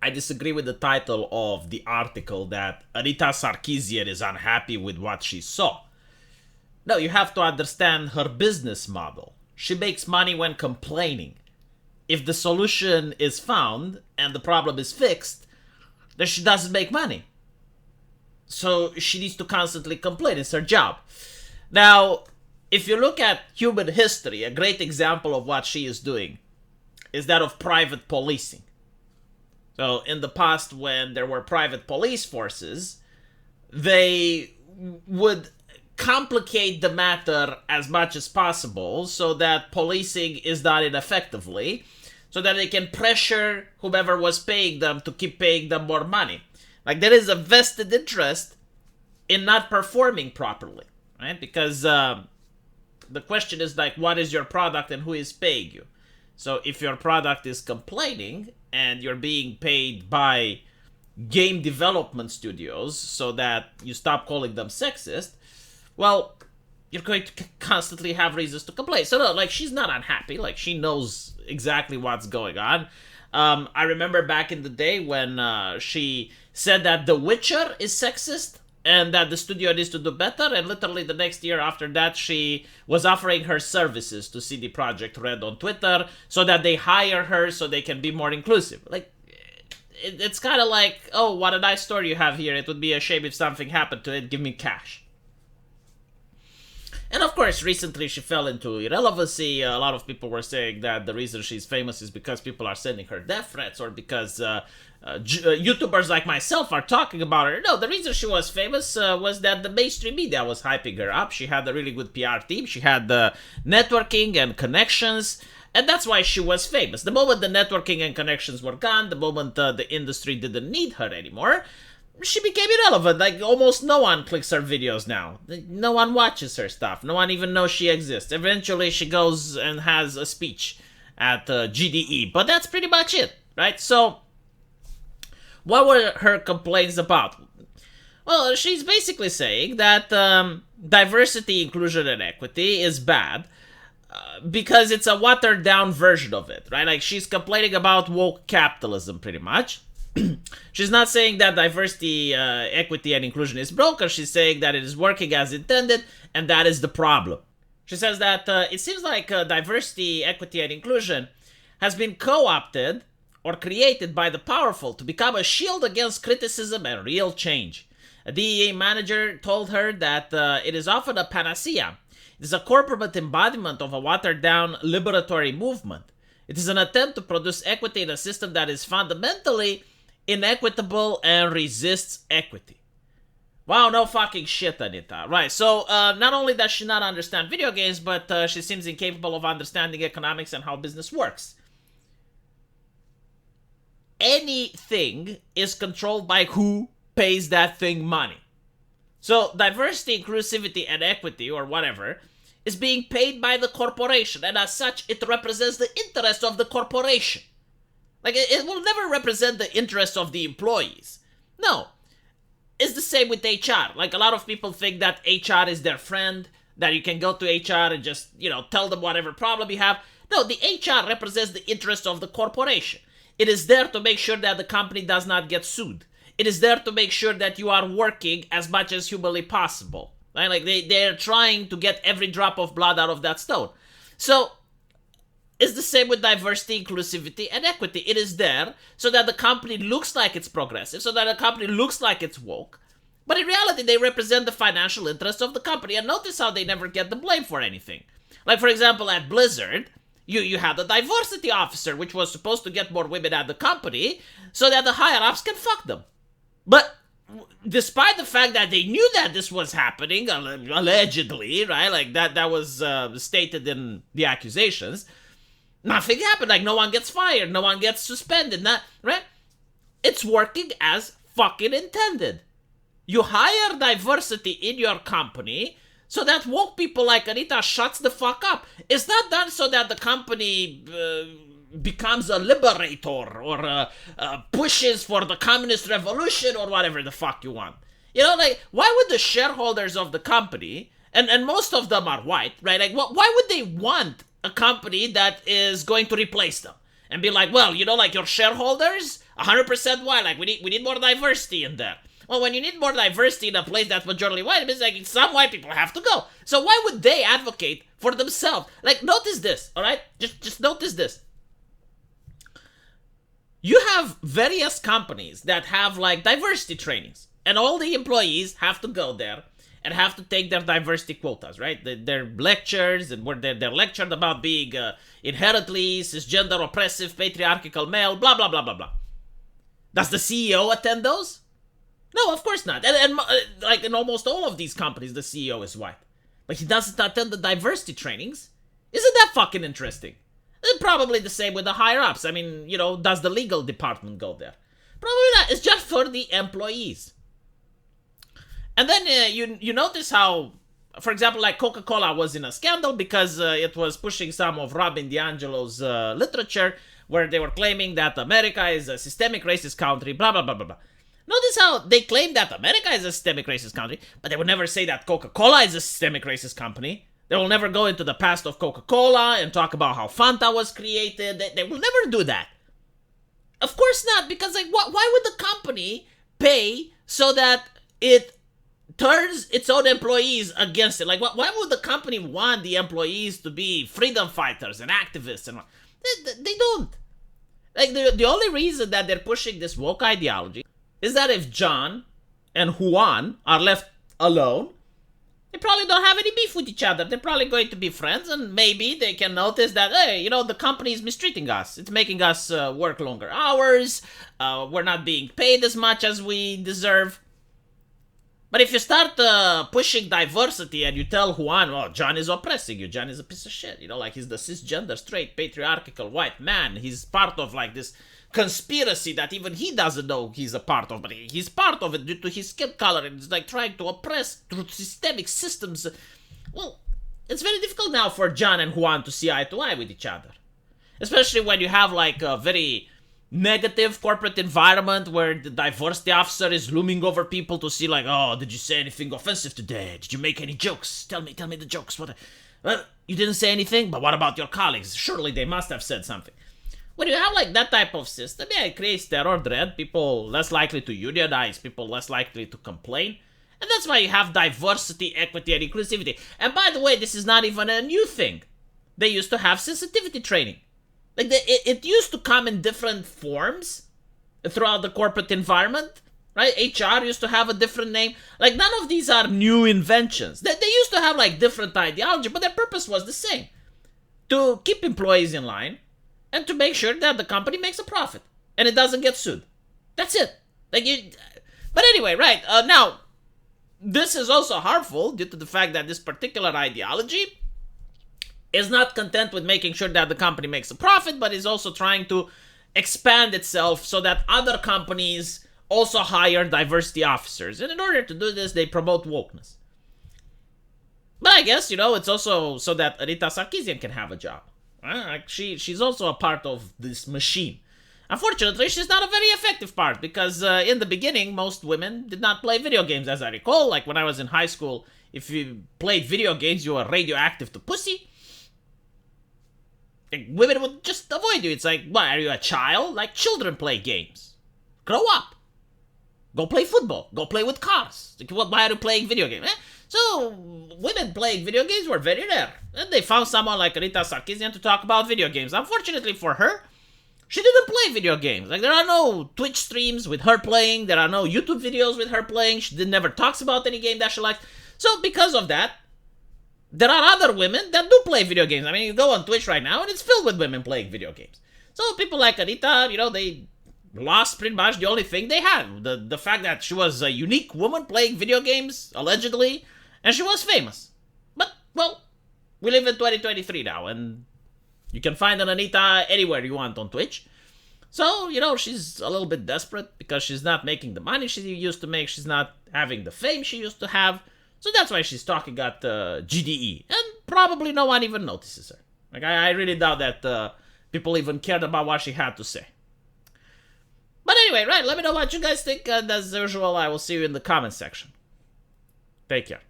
I disagree with the title of the article that Anita Sarkeesian is unhappy with what she saw. No, you have to understand her business model. She makes money when complaining. If the solution is found and the problem is fixed, then she doesn't make money. So she needs to constantly complain. It's her job. Now, if you look at human history, a great example of what she is doing is that of private policing. So in the past, when there were private police forces, they would complicate the matter as much as possible so that policing is done ineffectively, so that they can pressure whomever was paying them to keep paying them more money. Like, there is a vested interest in not performing properly, right? Because the question is, like, what is your product and who is paying you? So if your product is complaining and you're being paid by game development studios so that you stop calling them sexist, well, you're going to constantly have reasons to complain. So no, like, she's not unhappy. Like, she knows exactly what's going on. I remember back in the day when she said that The Witcher is sexist and that the studio needs to do better, and literally the next year after that, she was offering her services to CD Projekt Red on Twitter so that they hire her so they can be more inclusive. Like, it's kind of like, oh, what a nice story you have here. It would be a shame if something happened to it. Give me cash. And of course, recently she fell into irrelevancy. A lot of people were saying that the reason she's famous is because people are sending her death threats, or because YouTubers like myself are talking about her. No, the reason she was famous was that the mainstream media was hyping her up. She had a really good PR team. She had the networking and connections. And that's why she was famous. The moment the networking and connections were gone, the moment the industry didn't need her anymore, she became irrelevant. Like, almost no one clicks her videos now. No one watches her stuff. No one even knows she exists. Eventually, she goes and has a speech at GDE. But that's pretty much it, right? So, what were her complaints about? Well, she's basically saying that diversity, inclusion, and equity is bad because it's a watered-down version of it, right? Like, she's complaining about woke capitalism, pretty much. She's not saying that diversity, equity, and inclusion is broken. She's saying that it is working as intended, and that is the problem. She says that it seems like diversity, equity, and inclusion has been co-opted or created by the powerful to become a shield against criticism and real change. A DEA manager told her that it is often a panacea. It is a corporate embodiment of a watered-down liberatory movement. It is an attempt to produce equity in a system that is fundamentally inequitable and resists equity. Wow, no fucking shit, Anita. Right, so not only does she not understand video games, but she seems incapable of understanding economics and how business works. Anything is controlled by who pays that thing money. So diversity, inclusivity, and equity, or whatever, is being paid by the corporation, and as such, it represents the interest of the corporation. Like, it will never represent the interests of the employees. No. It's the same with HR. Like, a lot of people think that HR is their friend, that you can go to HR and just, tell them whatever problem you have. No, the HR represents the interests of the corporation. It is there to make sure that the company does not get sued. It is there to make sure that you are working as much as humanly possible. Right? Like, they're trying to get every drop of blood out of that stone. So, it's the same with diversity, inclusivity, and equity. It is there so that the company looks like it's progressive, so that the company looks like it's woke. But in reality, they represent the financial interests of the company. And notice how they never get the blame for anything. Like, for example, at Blizzard, you had a diversity officer, which was supposed to get more women at the company so that the higher-ups can fuck them. But despite the fact that they knew that this was happening, allegedly, right? Like, that was stated in the accusations. Nothing happened. Like, no one gets fired. No one gets suspended. Right? It's working as fucking intended. You hire diversity in your company so that woke people like Anita shuts the fuck up. It's not done so that the company becomes a liberator or pushes for the communist revolution or whatever the fuck you want. Like, why would the shareholders of the company, and most of them are white, right? Like, why would they want a company that is going to replace them? And be like, well, like, your shareholders 100% white. Like, we need more diversity in there. Well, when you need more diversity in a place that's majority white, it means like some white people have to go. So why would they advocate for themselves? Like, notice this, all right? Just notice this. You have various companies that have like diversity trainings, and all the employees have to go there and have to take their diversity quotas, right? Their lectures, and where they're lectured about being inherently cisgender, oppressive, patriarchal male, blah, blah, blah, blah, blah. Does the CEO attend those? No, of course not. And like in almost all of these companies, the CEO is white. But he doesn't attend the diversity trainings. Isn't that fucking interesting? And probably the same with the higher-ups. I mean, you know, does the legal department go there? Probably not. It's just for the employees. And then you notice how, for example, like Coca-Cola was in a scandal because it was pushing some of Robin DiAngelo's literature where they were claiming that America is a systemic racist country, blah, blah, blah, blah, blah. Notice how they claim that America is a systemic racist country, but they would never say that Coca-Cola is a systemic racist company. They will never go into the past of Coca-Cola and talk about how Fanta was created. They will never do that. Of course not, because like, why would the company pay so that it turns its own employees against it? Like, why would the company want the employees to be freedom fighters and activists? And they don't. Like, the only reason that they're pushing this woke ideology is that if John and Juan are left alone, they probably don't have any beef with each other. They're probably going to be friends, and maybe they can notice that, hey, you know, the company is mistreating us. It's making us work longer hours. We're not being paid as much as we deserve. But if you start pushing diversity and you tell Juan, oh, John is oppressing you, John is a piece of shit, you know, like he's the cisgender, straight, patriarchal white man. He's part of like this conspiracy that even he doesn't know he's a part of, but he's part of it due to his skin color, and he's like trying to oppress through systemic systems. Well, it's very difficult now for John and Juan to see eye to eye with each other, especially when you have like a very negative corporate environment where the diversity officer is looming over people to see like, oh, did you say anything offensive today? Did you make any jokes? Tell me the jokes. Well, you didn't say anything, but what about your colleagues? Surely they must have said something. When you have like that type of system, yeah, it creates terror, dread, people less likely to unionize, people less likely to complain. And that's why you have diversity, equity, and inclusivity. And by the way, this is not even a new thing. They used to have sensitivity training. Like, it used to come in different forms throughout the corporate environment, right? HR used to have a different name. Like, none of these are new inventions. They used to have like different ideology, but their purpose was the same. To keep employees in line, and to make sure that the company makes a profit and it doesn't get sued. That's it. But anyway, right, now, this is also harmful due to the fact that this particular ideology is not content with making sure that the company makes a profit, but is also trying to expand itself so that other companies also hire diversity officers. And in order to do this, they promote wokeness. But I guess, you know, it's also so that Anita Sarkeesian can have a job. She's also a part of this machine. Unfortunately, she's not a very effective part because in the beginning, most women did not play video games, as I recall. Like when I was in high school, if you played video games, you were radioactive to pussy. Like, women would just avoid you. It's like, what, are you a child? Like, children play games. Grow up. Go play football. Go play with cars. Like, why are you playing video games? So, women playing video games were very rare. And they found someone like Anita Sarkeesian to talk about video games. Unfortunately for her, she didn't play video games. Like, there are no Twitch streams with her playing. There are no YouTube videos with her playing. She never talks about any game that she likes. So, because of that, there are other women that do play video games. I mean, you go on Twitch right now, and it's filled with women playing video games. So, people like Anita, you know, they lost pretty much the only thing they had. The fact that she was a unique woman playing video games, allegedly, and she was famous. But, well, we live in 2023 now, and you can find an Anita anywhere you want on Twitch. So, you know, she's a little bit desperate because she's not making the money she used to make. She's not having the fame she used to have. So that's why she's talking at GDE. And probably no one even notices her. Like, I really doubt that people even cared about what she had to say. But anyway, right, let me know what you guys think. And as usual, I will see you in the comment section. Take care.